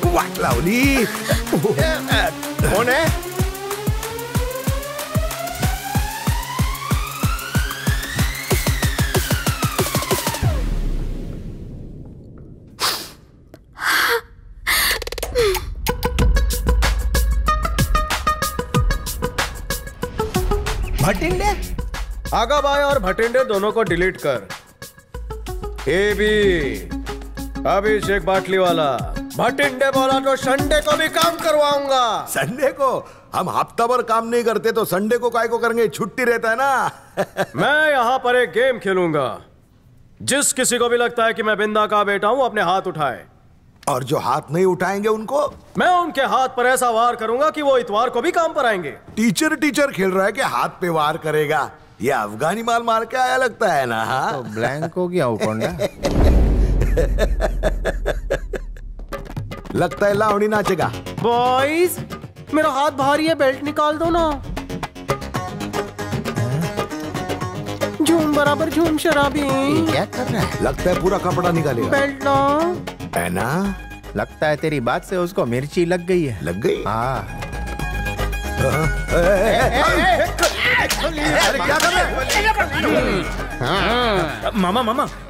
वाट लावली. कोण आहे? भटिंडे? आगा भाई और भटिंडे दोनों को डिलीट कर. ए भी अभिषेक बाटली वाला भटिंडे बोला तो संडे को भी काम करवाऊंगा. संडे को? हम हफ्ता भर काम नहीं करते तो संडे को काय को करेंगे? छुट्टी रहता है ना. मैं यहाँ पर एक गेम खेलूंगा. जिस किसी को भी लगता है कि मैं बिंदा का बेटा हूँ अपने हाथ उठाए. और जो हाथ नहीं उठाएंगे उनको मैं उनके हाथ पर ऐसा वार करूंगा कि वो इतवार को भी काम पर आएंगे. टीचर खेल रहा है कि हाथ पे वार करेगा. ये अफगानी माल मार के आया लगता है ना. हाँ तो ब्लैंक हो गया उकोंडा. लगता है लावणी नाचेगा. बॉयज मेरा हाथ भारी है, बेल्ट निकाल दो ना. झूम बराबर झूम शराबी. क्या कर रहा है? लगता है पूरा कपड़ा निकालेगा. बेल्ट ना है ना. लगता है तेरी बात से उसको मिर्ची लग गई है. लग गई. हाँ. अरे क्या कर रहे हैं? मामा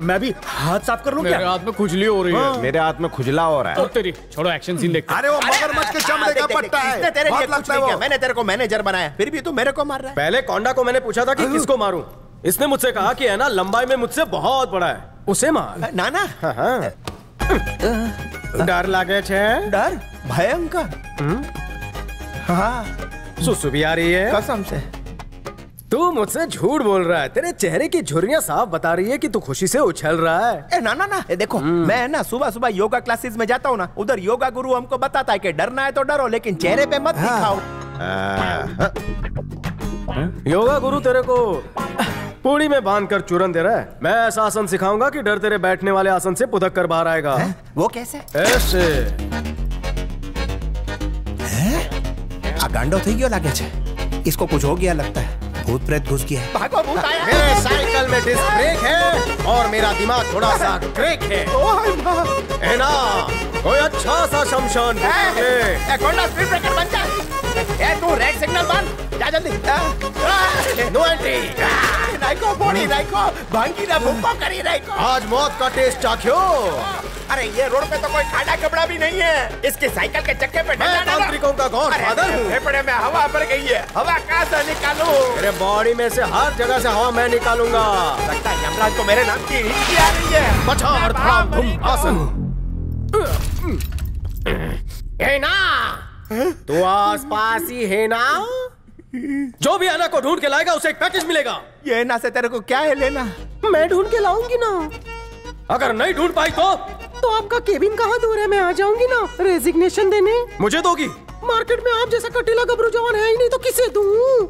मैं भी हाथ साफ कर लूं क्या? मेरे हाथ में खुजली हो रही है. मेरे हाथ में खुजला हो रहा है. और तेरी छोड़ो, एक्शन सीन देखते. अरे वो मगरमच्छ के चमड़े का पट्टा है. इसने तेरे लिए बहुत कुछ लगता है नहीं किया. वो. मैंने तेरे को मैनेजर बनाया, फिर भी तू मेरे को मार रहा है. पहले कोंडा को मैंने पूछा था कि किसको मारूं. इसने मुझसे कहा कि है ना लंबाई में मुझसे बहुत बड़ा है, उसे मार. नाना. डर लागे छे? डर भयंकर. हाँ सुसु भी आ रही है. कसम से. तू मुझसे झूठ बोल रहा है. तेरे चेहरे की झुर्रियां साफ बता रही है कि तू खुशी से उछल रहा है. ना ना ना देखो, मैं ना सुबह सुबह योगा क्लासेस में जाता हूँ ना. उधर योगा गुरु हमको बताता है कि डरना है तो डरो, लेकिन चेहरे पे मत दिखाओ. योगा गुरु तेरे को पूड़ी में बांधकर चूरन दे रहा है. मैं ऐसा आसन सिखाऊंगा कि डर तेरे बैठने वाले आसन से पुदक कर बाहर आएगा. वो कैसे? ऐसे. गांडो થઈ ગયો लागे छे. इसको कुछ हो गया लगता है. भूत प्रेत घुस गया है. भागो, भूत आया. मेरे साइकिल में डिस्क ब्रेक है और मेरा दिमाग थोड़ा सा क्रेक है. है ना? कोई अच्छा सा शमशान कोंडा स्पीड ब्रेकर बन जा. ए तू रेड सिग्नल बंद. जा जल्दी. No entry. नाइको बोड़ी नाइको भांगी ना भूखो करी नाइको. आज मौत का टेस्ट चाख्यो. अरे ये रोड पे तो कोई खाड़ा कपड़ा भी नहीं है. इसके साइकिल के चक्के पे मैं तांत्रिकों का गॉडफादर हूँ. फेफड़े में हवा भर गई है. हवा कहाँ से निकालूं? तेरे बॉडी में से हर जगह से हवा मैं निकालूंगा. लगता है यमराज को मेरे नाम की हिचकी आ रही है. पछाड़ धड़ाम धूम आसन. है ना? तू आसपास ही है ना? जो भी आना को ढूंढ के लाएगा उसे एक पैकेज मिलेगा. ये ना से तेरे को क्या है लेना? मैं ढूंढ के लाऊंगी ना. अगर नहीं ढूंढ पाई तो आपका केबिन कहाँ दूर है? मैं आ जाऊंगी ना रेजिग्नेशन देने. मुझे दोगी? मार्केट में आप जैसा कटीला गबरू जवान है ही नहीं तो किसे दूं?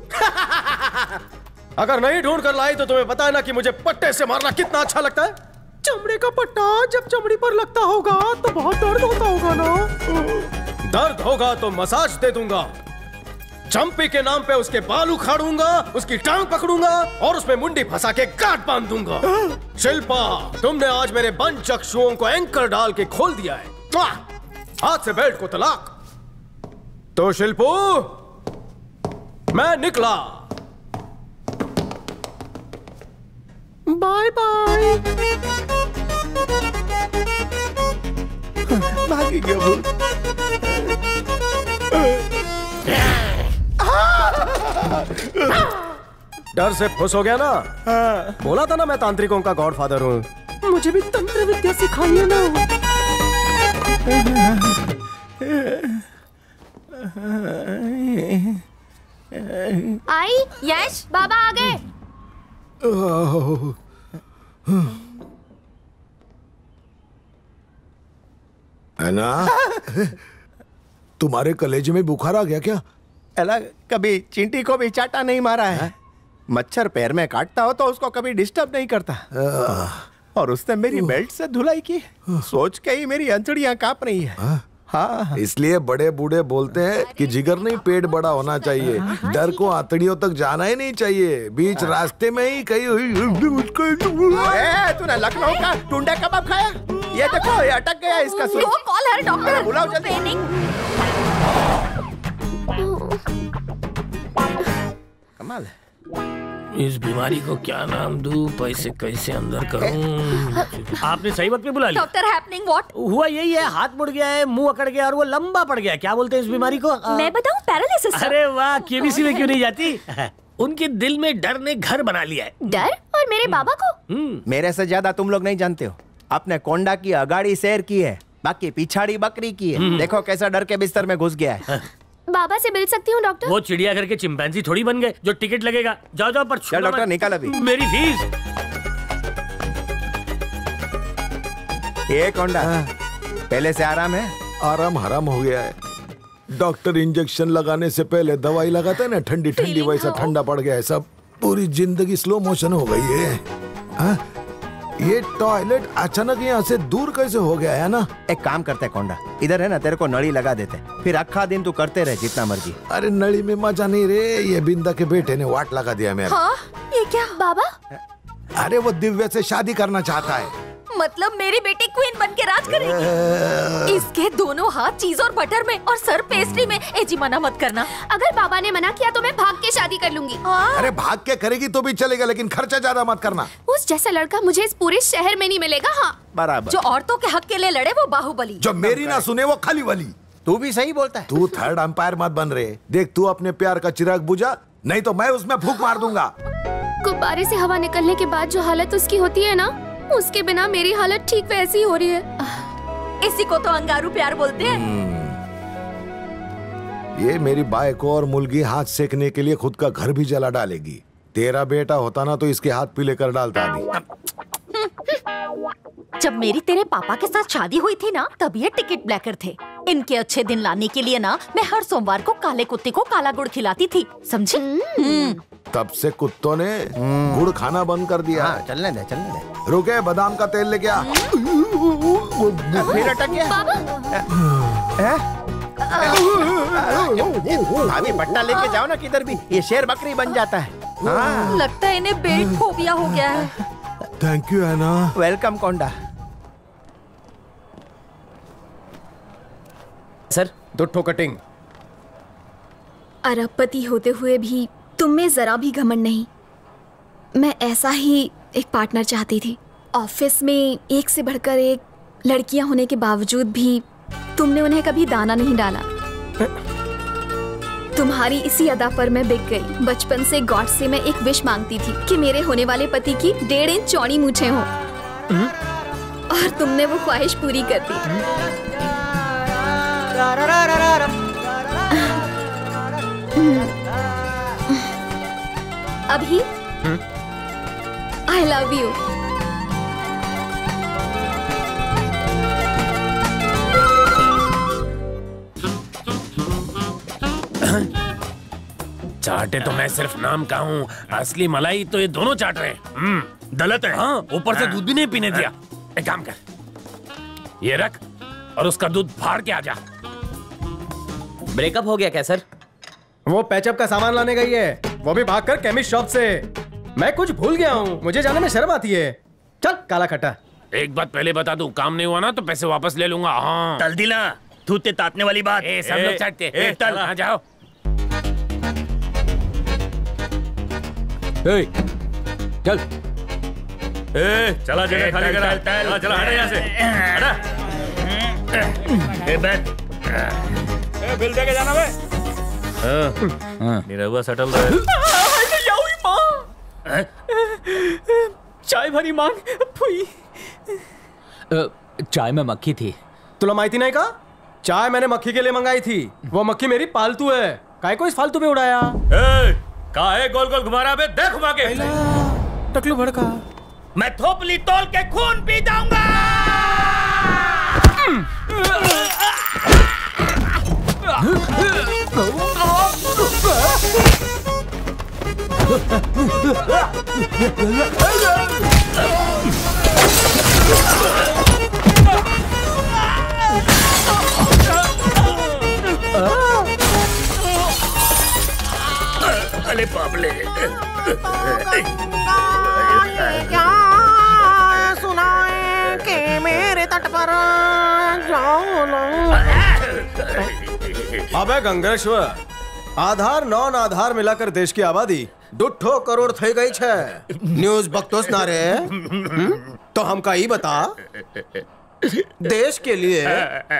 अगर नहीं ढूंढ कर लाई तो तुम्हें पता है ना कि मुझे पट्टे से मारना कितना अच्छा लगता है. चमड़े का पट्टा जब चमड़ी पर लगता होगा तो बहुत दर्द होता होगा ना. दर्द होगा तो मसाज दे दूंगा. चंपी के नाम पे उसके बाल उखाड़ूंगा, उसकी टांग पकड़ूंगा और उसमें मुंडी फंसा के गांठ बांध दूंगा. शिल्पा, तुमने आज मेरे बंद चक्षुओं को एंकर डाल के खोल दिया है. आज से बेल्ट को तलाक. तो शिल्पू मैं निकला. Bye bye. भागी गया भूत. डर से फुस हो गया ना. बोला था ना मैं तांत्रिकों का गॉडफादर हूँ. मुझे भी तंत्र विद्या सिखाइए ना. आई यश बाबा आ गए. है ना? तुम्हारे कलेजे में बुखार आ गया क्या? अला कभी चींटी को भी चाटा नहीं मारा है. मच्छर पैर में काटता हो तो उसको कभी डिस्टर्ब नहीं करता. और उसने मेरी बेल्ट से धुलाई की. सोच के ही मेरी अंतड़ियां कांप रही है. हाँ इसलिए बड़े बूढ़े बोलते हैं कि जिगर नहीं पेट बड़ा होना चाहिए। डर को आंतड़ियों तक जाना ही नहीं चाहिए, बीच रास्ते में ही कहीं तूने लखनऊ का टुंडा कबाब खाया? ये देखो ये अटक गया इसका सुई। कॉल है डॉक्टर, बुलाओ जल्दी। कमाल है। इस बीमारी को क्या नाम दूं, पैसे कैसे अंदर करूं? आपने सही वक्त पे बुला लिया। Doctor happening what? हुआ यही है, हाथ मुड़ गया है, मुंह अकड़ गया और वो लंबा पड़ गया। क्या बोलते हैं इस बीमारी को? मैं बताऊं, पैरालिसिस। अरे वाह, केबीसी में क्यों नहीं जाती? उनके दिल में डर ने घर बना लिया है। डर? और मेरे बाबा को? मेरे से ज्यादा तुम लोग नहीं जानते हो। अपने कोंडा की अगाड़ी शेर की है, बाकी पिछाड़ी बकरी की है। देखो कैसा डर के बिस्तर में घुस गया है। बाबा से मिल सकती हूँ डॉक्टर? वो चिड़ियाघर के चिंपैंजी थोड़ी बन गए जो टिकट लगेगा। जाओ जाओ पर चल डॉक्टर निकाल अभी मेरी फीस। ये कोंडा पहले से आराम है? आराम हराम हो गया है। डॉक्टर इंजेक्शन लगाने से पहले दवाई लगाता है ना, ठंडी ठंडी, वैसा ठंडा पड़ गया है सब। पूरी जिंदगी स्लो मोशन हो गई है। हाँ? ये टॉयलेट अचानक यहाँ से दूर कैसे हो गया है ना? एक काम करते हैं कोंडा, इधर है ना, तेरे को नली लगा देते, फिर अक्खा दिन तू करते रहे जितना मर्जी। अरे नली में मजा नहीं रे, ये बिंदा के बेटे ने वाट लगा दिया मेरा। हाँ? ये क्या बाबा? अरे वो दिव्या से शादी करना चाहता है। मतलब मेरी बेटी क्वीन बन के राज करेगी? इसके दोनों हाथ चीज और बटर में और सर पेस्ट्री में। जी मना मत करना। अगर बाबा ने मना किया तो मैं भाग के शादी कर लूंगी। अरे भाग के करेगी तो भी चलेगा, लेकिन खर्चा ज्यादा मत करना। उस जैसा लड़का मुझे इस पूरे शहर में नहीं मिलेगा। हाँ बराबर। जो औरतों के हक के लिए लड़े वो बाहुबली, जो मेरी ना सुने वो खाली वाली। तू भी सही बोलता है। तू थर्ड अंपायर मत बन रहे। देख तू अपने प्यार का चिराग बुझा, नहीं तो मैं उसमें फूंक मार दूंगा। गुब्बारे से हवा निकलने के बाद जो हालत उसकी होती है ना, उसके बिना मेरी हालत ठीक वैसी हो रही है। इसी को तो अंगारू प्यार बोलते हैं। ये मेरी बाई को और मुलगी हाथ सेकने के लिए खुद का घर भी जला डालेगी। तेरा बेटा होता ना तो इसके हाथ पीले कर डालता अभी। जब मेरी तेरे पापा के साथ शादी हुई थी ना, तब ये टिकट ब्लैकर थे। इनके अच्छे दिन लाने के लिए ना मैं हर सोमवार को काले कुत्ते को काला गुड़ खिलाती थी, समझे? तब से कुत्तों ने गुड़ खाना बंद कर दिया। हाँ, चलने दे। रुके, बादाम का तेल लेके आ। फिर अटक गया। अभी पट्टा लेके जाओ ना किधर भी, ये शेर बकरी बन जाता है। हाँ। लगता है इन्हें बेल्ट फोबिया हो गया है। Thank you Anna. Welcome Konda. Sir 2 ठो कटिंग। अरबपति होते हुए भी तुम में जरा भी घमंड नहीं। मैं ऐसा ही एक पार्टनर चाहती थी। ऑफिस में एक से बढ़कर एक लड़कियां होने के बावजूद भी तुमने उन्हें कभी दाना नहीं डाला। तुम्हारी इसी अदा पर मैं बिक गई। बचपन से गॉड से मैं एक विश मांगती थी कि मेरे होने वाले पति की 1.5 इंच चौड़ी मूछें हों, और तुमने वो ख्वाहिश पूरी कर दी। अभी आई लव यू। चाटे तो मैं सिर्फ नाम का हूँ, असली मलाई तो ये दोनों चाट रहे हैं। गलत है। हाँ, ऊपर से दूध भी नहीं पीने दिया। एक काम कर, ये रख और उसका दूध फाड़ के आ जा। ब्रेकअप हो गया क्या सर? वो पैचअप का सामान लाने गई है, वो भी भागकर केमिस्ट शॉप से। मैं कुछ भूल गया हूँ, मुझे जाने में शर्म आती है। चल काला खट्टा। एक बात पहले बता दूं, काम नहीं हुआ ना तो पैसे वापस ले लूंगा। हाँ तल दिला, थूते तातने वाली बात। सब लोग चाटते। चल आ जाओ। चल चला जगह खाली करा। चला हटा यहाँ से, हटा। बैठ। बिल दे के जाना बे। निरहुआ सेटल रहे। चाय भरी मांग। चाय में मक्खी थी। तुला माहिती नहीं का? चाय मैंने मक्खी के लिए मंगाई थी। वो मक्खी मेरी पालतू है, काहे को इस फालतू में उड़ाया? काहे गोल गोल घुमा रहा बे? देख घुमा के। टकलू भड़का। मैं थोपली तोल के खून पी जाऊंगा। अरे बाबले, क्या सुनाए कि मेरे तट पर जाओ ना। अबे गंगेश्वर, आधार नॉन आधार मिलाकर देश की आबादी 2 करोड़ થઈ ગઈ છે। न्यूज बकतोस ना रे, तो हमका ही बता, देश के लिए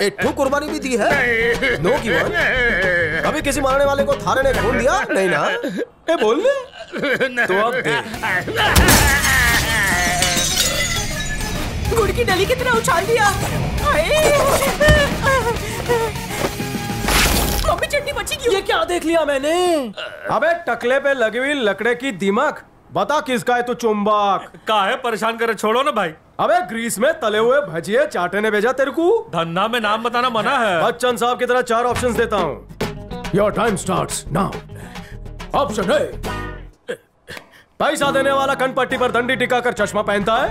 एक कुर्बानी भी दी है। No given. अभी किसी मारने वाले को थाने ने खून दिया नहीं ना? ए बोल ले। तो अब दे। गुड़ की डली की तरह उछाल दिया। मम्मी चटनी बची क्यों? ये क्या देख लिया मैंने? अबे टकले पे लगी हुई लकड़े की दीमक, बता किसका है तू चुंबक? का है, परेशान करे, छोड़ो ना भाई। अबे ग्रीस में तले हुए भजिए चाटे ने भेजा तेरे को। धन्ना में नाम बताना मना है। बच्चन साहब की तरह 4 ऑप्शंस देता हूँ। Your time starts now. Option A, पैसा देने वाला कनपट्टी पर दंडी टिकाकर चश्मा पहनता है।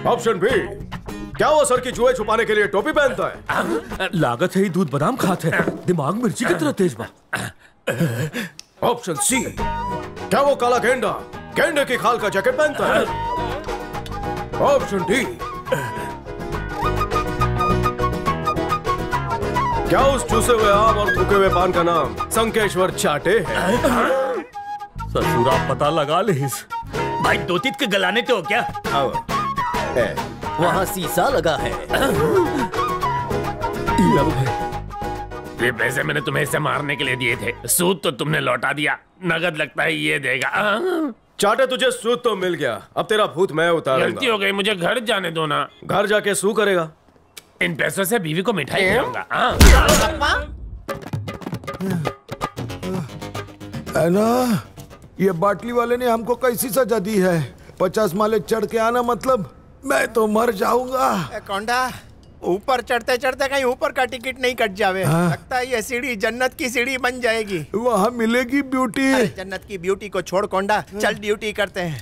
ऑप्शन बी, क्या वो सर की जुए छुपाने के लिए टोपी पहनता है? लागत है ही दूध बादाम खाते हैं, दिमाग मिर्ची की तरह तेज बा। ऑप्शन सी, क्या वो काला गेंडा गेंडे की खाल का जैकेट पहनता है? ऑप्शन डी, क्या उस चूसे हुए आम और थूके हुए पान का नाम संकेश्वर चाटे है? ससुरा पता लगा ले। भाई दो तीत के गलाने तो हो क्या? वहाँ शीशा लगा है। ये पैसे मैंने तुम्हें इसे मारने के लिए दिए थे, सूद तो तुमने लौटा दिया, नगद लगता है ये देगा। चाटे तुझे सूद तो मिल गया, अब तेरा भूत मैं उतारूंगा। गलती हो गई, मुझे घर जाने दो ना। घर जाके सू करेगा। इन पैसों से बीवी को मिठाई खिलाऊंगा। है ना, ये बाटली वाले ने हमको कैसी सजा दी है? 50 माले चढ़ के आना मतलब मैं तो मर जाऊंगा। कौंडा, ऊपर चढ़ते चढ़ते कहीं ऊपर का टिकट नहीं कट जावे। लगता है ये सीढ़ी जन्नत की सीढ़ी बन जाएगी। वहाँ मिलेगी ब्यूटी। जन्नत की ब्यूटी को छोड़ कौंडा, चल ड्यूटी करते हैं।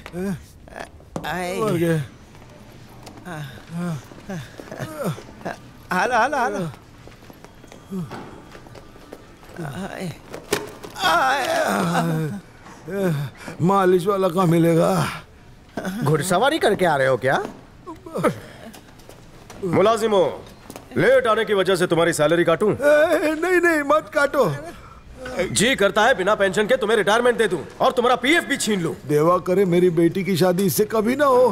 हाला हाला हाला। मालिश वाला कहाँ मिलेगा? घुड़सवारी करके आ रहे हो क्या? मुलाजिमो, लेट आने की वजह से तुम्हारी सैलरी काटूं? नहीं नहीं, मत काटो। जी करता है बिना पेंशन के तुम्हें रिटायरमेंट दे दूं और तुम्हारा पीएफ भी छीन लूं। देवा करे मेरी बेटी की शादी इससे कभी ना हो।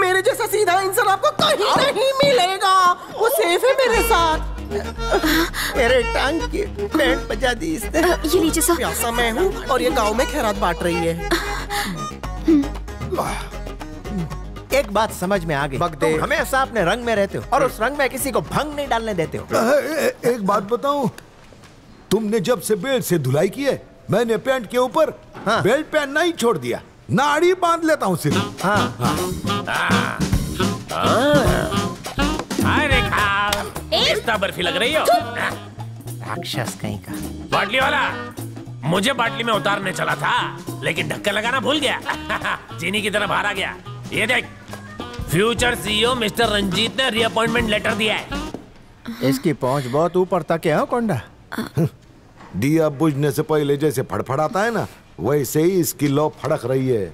मेरे जैसा सीधा इंसान आपको कहीं नहीं मिलेगा। वो सेफ है मेरे साथ। मेरे टांग की बैंड बजा दी इसने। ये लीजिए सर। प्यासा मैं हूँ और ये गांव में खैरात बांट रही है। एक बात समझ में आ गई, तुम हमेशा अपने रंग में रहते हो और उस रंग में किसी को भंग नहीं डालने देते हो। एक बात बताऊं, तुमने जब से बेल्ट से धुलाई की है, मैंने पैंट के ऊपर बेल्ट पहनना ही छोड़ दिया, नाड़ी बांध लेता हूँ सिर्फ। इतना बर्फी लग रही हो? राक्षस कहीं का। बाटली वाला, मुझे बाटली में उतारने चला था, लेकिन ढक्कन लगाना भूल गया। चीनी की तरह बाहर आ गया। ये देख, फ्यूचर सीईओ मिस्टर रंजीत ने रीअपॉइंटमेंट लेटर दिया है। इसकी पहुंच बहुत ऊपर तक है कौंडा। दिया बुझने से पहले जैसे फड़फड़ाता है ना, वैसे ही इसकी लौ फड़क रही है।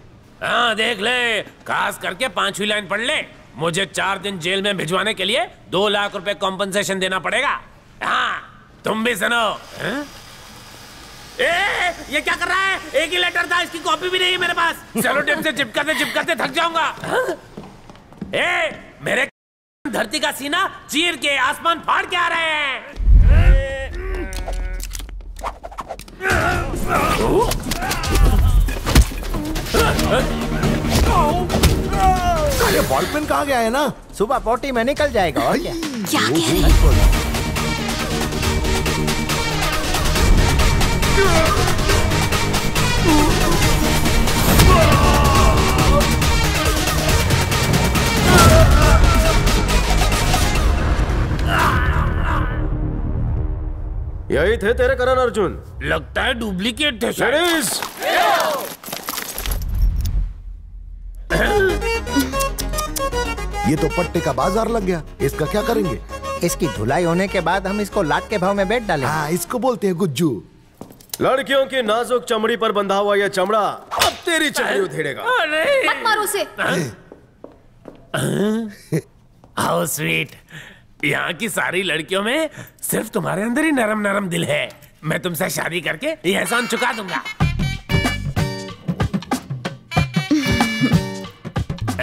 हाँ देख ले, खास करके 5वीं लाइन पढ़ ले। मुझे 4 दिन जेल में भिजवाने के लिए 2 लाख रुपए कॉम्पनसेशन देना पड़ेगा। हाँ, तुम भी सुनो। ये क्या कर रहा है? एक ही लेटर था, इसकी कॉपी भी नहीं है मेरे पास। सेलो टेप से चिपकाते थक जाऊंगा। मेरे धरती का सीना चीर के आसमान फाड़ के आ रहे हैं। अरे बॉल पेन कहाँ गया है ना? सुबह पोटी में निकल जाएगा और क्या? क्या कह रहे हैं? यही थे तेरे करण अर्जुन? लगता है डुप्लीकेट थे। ये तो पट्टे का बाजार लग गया, इसका क्या करेंगे? इसकी धुलाई होने के बाद हम इसको लाट के भाव में बेच डालें। हाँ, इसको बोलते हैं गुज्जू। लड़कियों की नाजुक चमड़ी पर बंधा हुआ यह चमड़ा अब तेरी चमड़ी उधेड़ेगा। मत मारो उसे। How sweet. यहाँ की सारी लड़कियों में सिर्फ तुम्हारे अंदर ही नरम नरम दिल है। मैं तुमसे शादी करके ये एहसान चुका दूंगा।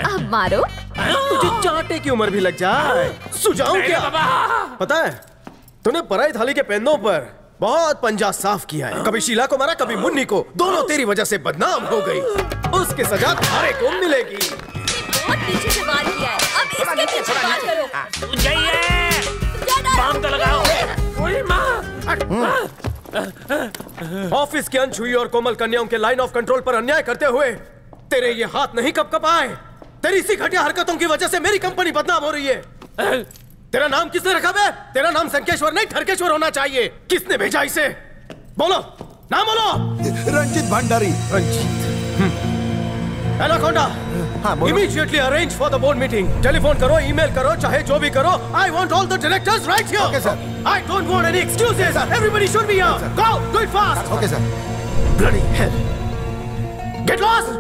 अब मारो। तुझे चाटे की उम्र भी लग जाए, सुझाऊं क्या? पता है तूने पराई थाली के पेंदों पर बहुत पंजा साफ किया है। कभी शीला को मारा, कभी मुन्नी को, दोनों तेरी वजह से बदनाम हो गई। उसकी सजा तुम्हारे को मिलेगी। बहुत पीछे से वार किया है, अब इसके पीछे वार करो। जाइए, बाम तो लगाओ। ओए माँ। ऑफिस की अनछुई और कोमल कन्याओं के लाइन ऑफ कंट्रोल पर अन्याय करते हुए तेरे ये हाथ नहीं कपकपाए। तेरी इसी घटिया हरकतों की वजह से मेरी कंपनी बदनाम हो रही है। तेरा नाम किसने रखा बे? तेरा नाम संकेश्वर नहीं ठरकेश्वर होना चाहिए। किसने भेजा इसे? बोलो, नाम बोलो। रंजीत भंडारी। रंजीत। एनाकोंडा, हाँ, immediately arrange for the board meeting. Telephone करो, ईमेल करो, चाहे जो भी करो। I want all the directors right here. Okay, sir. I don't want any excuses. Everybody should be here. Go, do it fast. Okay sir. Bloody hell. Get lost.